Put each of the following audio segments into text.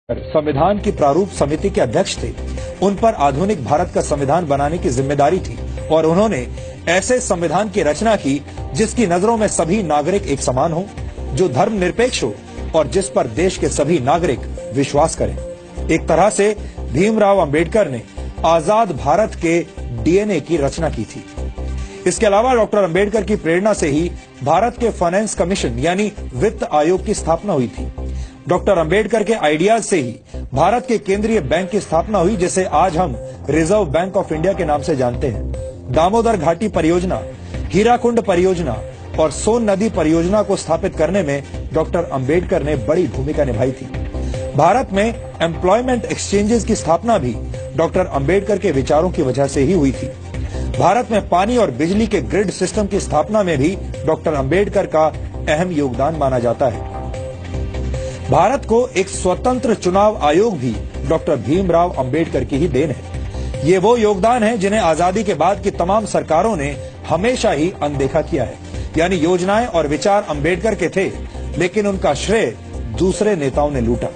संविधान की प्रारूप समिति के अध्यक्ष थे। उन पर आधुनिक भारत का संविधान बनाने की जिम्मेदारी थी और उन्होंने ऐसे संविधान की रचना की जिसकी नजरों में सभी नागरिक एक समान हो, जो धर्मनिरपेक्ष हो और जिस पर देश के सभी नागरिक विश्वास करें। एक तरह से भीमराव अंबेडकर ने आजाद भारत के डीएनए की रचना की थी। इसके अलावा डॉक्टर अंबेडकर की प्रेरणा से ही भारत के फाइनेंस कमीशन यानी वित्त आयोग की स्थापना हुई थी। डॉक्टर अंबेडकर के आइडियाज से ही भारत के केंद्रीय बैंक की स्थापना हुई, जिसे आज हम रिजर्व बैंक ऑफ इंडिया के नाम से जानते हैं। दामोदर घाटी परियोजना, हीराकुंड परियोजना और सोन नदी परियोजना को स्थापित करने में डॉक्टर अंबेडकर ने बड़ी भूमिका निभाई थी। भारत में एम्प्लॉयमेंट एक्सचेंजेस की स्थापना भी डॉक्टर अंबेडकर के विचारों की वजह से ही हुई थी। भारत में पानी और बिजली के ग्रिड सिस्टम की स्थापना में भी डॉक्टर अंबेडकर का अहम योगदान माना जाता है। भारत को एक स्वतंत्र चुनाव आयोग भी डॉक्टर भीमराव अंबेडकर की ही देन है। ये वो योगदान है जिन्हें आजादी के बाद की तमाम सरकारों ने हमेशा ही अनदेखा किया है। यानी योजनाएं और विचार अंबेडकर के थे, लेकिन उनका श्रेय दूसरे नेताओं ने लूटा।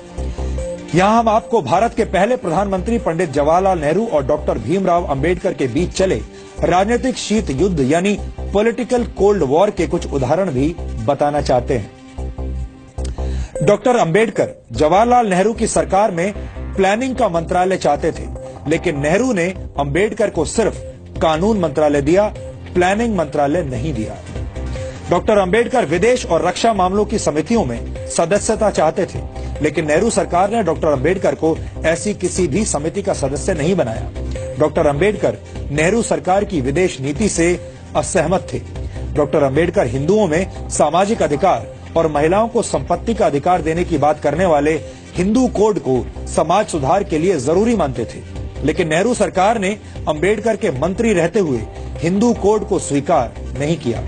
यहां हम आपको भारत के पहले प्रधानमंत्री पंडित जवाहरलाल नेहरू और डॉक्टर भीमराव अंबेडकर के बीच चले राजनीतिक शीत युद्ध यानी पॉलिटिकल कोल्ड वॉर के कुछ उदाहरण भी बताना चाहते हैं। डॉक्टर अंबेडकर जवाहरलाल नेहरू की सरकार में प्लानिंग का मंत्रालय चाहते थे, लेकिन नेहरू ने अंबेडकर को सिर्फ कानून मंत्रालय दिया, प्लानिंग मंत्रालय नहीं दिया। डॉक्टर अंबेडकर विदेश और रक्षा मामलों की समितियों में सदस्यता चाहते थे, लेकिन नेहरू सरकार ने डॉक्टर अंबेडकर को ऐसी किसी भी समिति का सदस्य नहीं बनाया। डॉक्टर अंबेडकर नेहरू सरकार की विदेश नीति से असहमत थे। डॉक्टर अंबेडकर हिंदुओं में सामाजिक अधिकार और महिलाओं को संपत्ति का अधिकार देने की बात करने वाले हिंदू कोड को समाज सुधार के लिए जरूरी मानते थे, लेकिन नेहरू सरकार ने अंबेडकर के मंत्री रहते हुए हिंदू कोड को स्वीकार नहीं किया।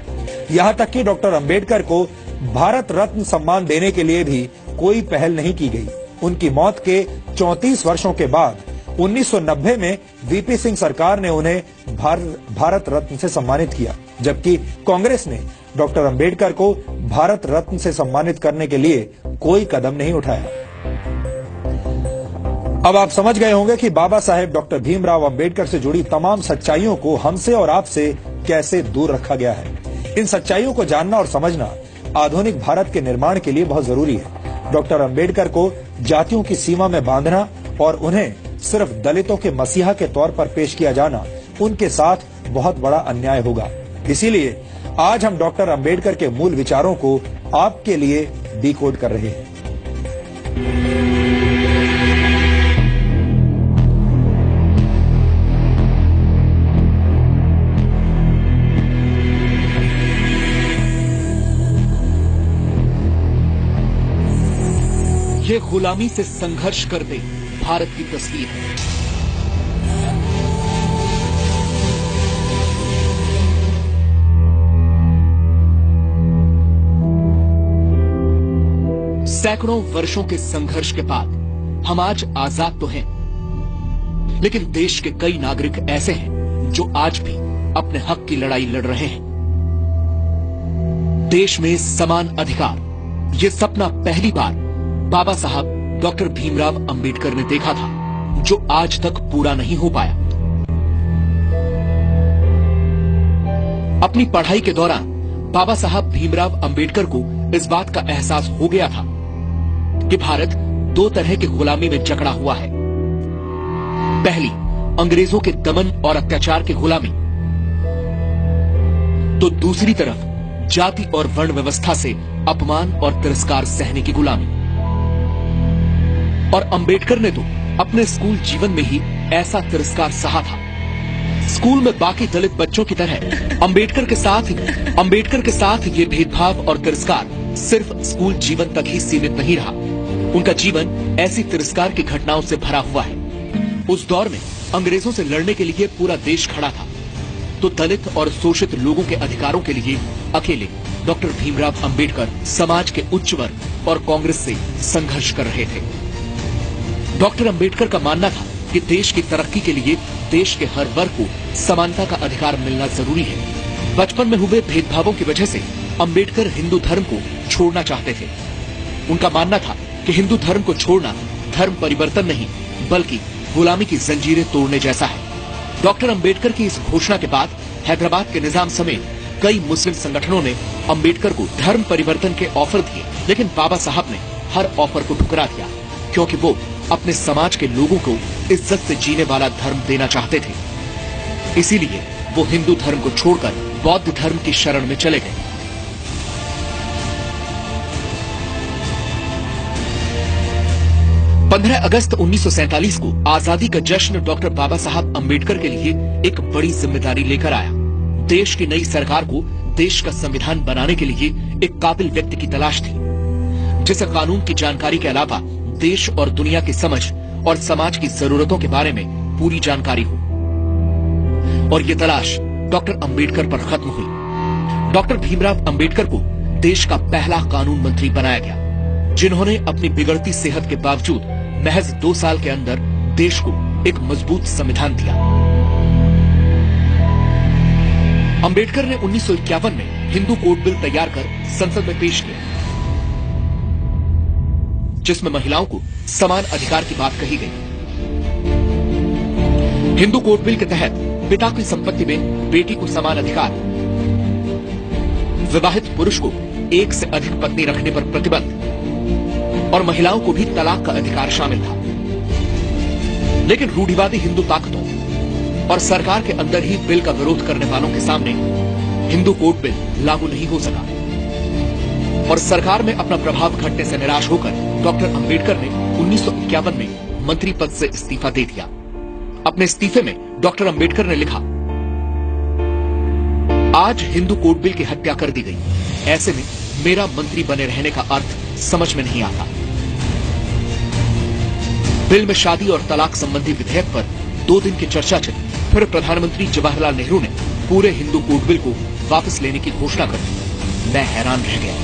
यहां तक कि डॉक्टर अंबेडकर को भारत रत्न सम्मान देने के लिए भी कोई पहल नहीं की गई। उनकी मौत के 34 वर्षों के बाद 1990 में वीपी सिंह सरकार ने उन्हें भारत रत्न से सम्मानित किया, जबकि कांग्रेस ने डॉक्टर अंबेडकर को भारत रत्न से सम्मानित करने के लिए कोई कदम नहीं उठाया। अब आप समझ गए होंगे कि बाबा साहेब डॉक्टर भीमराव अंबेडकर से जुड़ी तमाम सच्चाइयों को हमसे और आपसे कैसे दूर रखा गया है। इन सच्चाइयों को जानना और समझना आधुनिक भारत के निर्माण के लिए बहुत जरूरी है। डॉक्टर अंबेडकर को जातियों की सीमा में बांधना और उन्हें सिर्फ दलितों के मसीहा के तौर पर पेश किया जाना उनके साथ बहुत बड़ा अन्याय होगा। इसीलिए आज हम डॉक्टर अंबेडकर के मूल विचारों को आपके लिए डिकोड कर रहे हैं। ये गुलामी से संघर्ष करते भारत की तस्वीर है। सैकड़ों वर्षों के संघर्ष के बाद हम आज आजाद तो हैं, लेकिन देश के कई नागरिक ऐसे हैं जो आज भी अपने हक की लड़ाई लड़ रहे हैं। देश में समान अधिकार, ये सपना पहली बार बाबा साहब डॉक्टर भीमराव अंबेडकर ने देखा था, जो आज तक पूरा नहीं हो पाया। अपनी पढ़ाई के दौरान बाबा साहब भीमराव अंबेडकर को इस बात का एहसास हो गया था कि भारत दो तरह की गुलामी में जकड़ा हुआ है। पहली, अंग्रेजों के दमन और अत्याचार की गुलामी, तो दूसरी तरफ जाति और वर्ण व्यवस्था से अपमान और तिरस्कार सहने की गुलामी। और अंबेडकर ने तो अपने स्कूल जीवन में ही ऐसा तिरस्कार सहा था। स्कूल में बाकी दलित बच्चों की तरह अंबेडकर के साथ ये भेदभाव और तिरस्कार सिर्फ स्कूल जीवन तक ही सीमित नहीं रहा। उनका जीवन ऐसी तिरस्कार की घटनाओं से भरा हुआ है। उस दौर में अंग्रेजों से लड़ने के लिए पूरा देश खड़ा था, तो दलित और शोषित लोगों के अधिकारों के लिए अकेले डॉक्टर भीमराव अंबेडकर समाज के उच्च वर्ग और कांग्रेस से संघर्ष कर रहे थे। डॉक्टर अंबेडकर का मानना था कि देश की तरक्की के लिए देश के हर वर्ग को समानता का अधिकार मिलना जरूरी है। बचपन में हुए भेदभावों की वजह से अंबेडकर हिंदू धर्म को छोड़ना चाहते थे। उनका मानना था कि हिंदू धर्म को छोड़ना धर्म परिवर्तन नहीं बल्कि गुलामी की जंजीरें तोड़ने जैसा है। डॉक्टर अंबेडकर की इस घोषणा के बाद हैदराबाद के निजाम समेत कई मुस्लिम संगठनों ने अंबेडकर को धर्म परिवर्तन के ऑफर दिए, लेकिन बाबा साहब ने हर ऑफर को ठुकरा दिया, क्योंकि वो अपने समाज के लोगों को इज्जत से जीने वाला धर्म देना चाहते थे। इसीलिए वो हिंदू धर्म को छोड़कर बौद्ध धर्म की शरण में चले गए। पंद्रह अगस्त 1947 को आजादी का जश्न डॉक्टर बाबा साहब अंबेडकर के लिए एक बड़ी जिम्मेदारी लेकर आया। देश की नई सरकार को देश का संविधान बनाने के लिए एक काबिल व्यक्ति की तलाश थी, जिसे कानून की जानकारी के अलावा देश और दुनिया की समझ और समाज की जरूरतों के बारे में पूरी जानकारी हो। और ये तलाश डॉक्टर अंबेडकर पर खत्म हुई। डॉक्टर भीमराव अंबेडकर को देश का पहला कानून मंत्री बनाया गया, जिन्होंने अपनी बिगड़ती सेहत के बावजूद महज 2 साल के अंदर देश को एक मजबूत संविधान दिया। अंबेडकर ने 1951 में हिंदू कोड बिल तैयार कर संसद में पेश किया, जिसमें महिलाओं को समान अधिकार की बात कही गई। हिंदू कोड बिल के तहत पिता की संपत्ति में बेटी को समान अधिकार, विवाहित पुरुष को एक से अधिक पत्नी रखने पर प्रतिबंध और महिलाओं को भी तलाक का अधिकार शामिल था। लेकिन रूढ़िवादी हिंदू ताकतों और सरकार के अंदर ही बिल का विरोध करने वालों के सामने हिंदू कोड बिल लागू नहीं हो सका और सरकार में अपना प्रभाव घटने से निराश होकर डॉक्टर अंबेडकर ने 1951 में मंत्री पद से इस्तीफा दे दिया। अपने इस्तीफे में डॉक्टर अंबेडकर ने लिखा, आज हिंदू कोड बिल की हत्या कर दी गई, ऐसे में मेरा मंत्री बने रहने का अर्थ समझ में नहीं आता। बिल में शादी और तलाक संबंधी विधेयक पर 2 दिन की चर्चा चली, फिर प्रधानमंत्री जवाहरलाल नेहरू ने पूरे हिंदू कोड बिल को वापस लेने की घोषणा कर दी। मैं हैरान रह गया।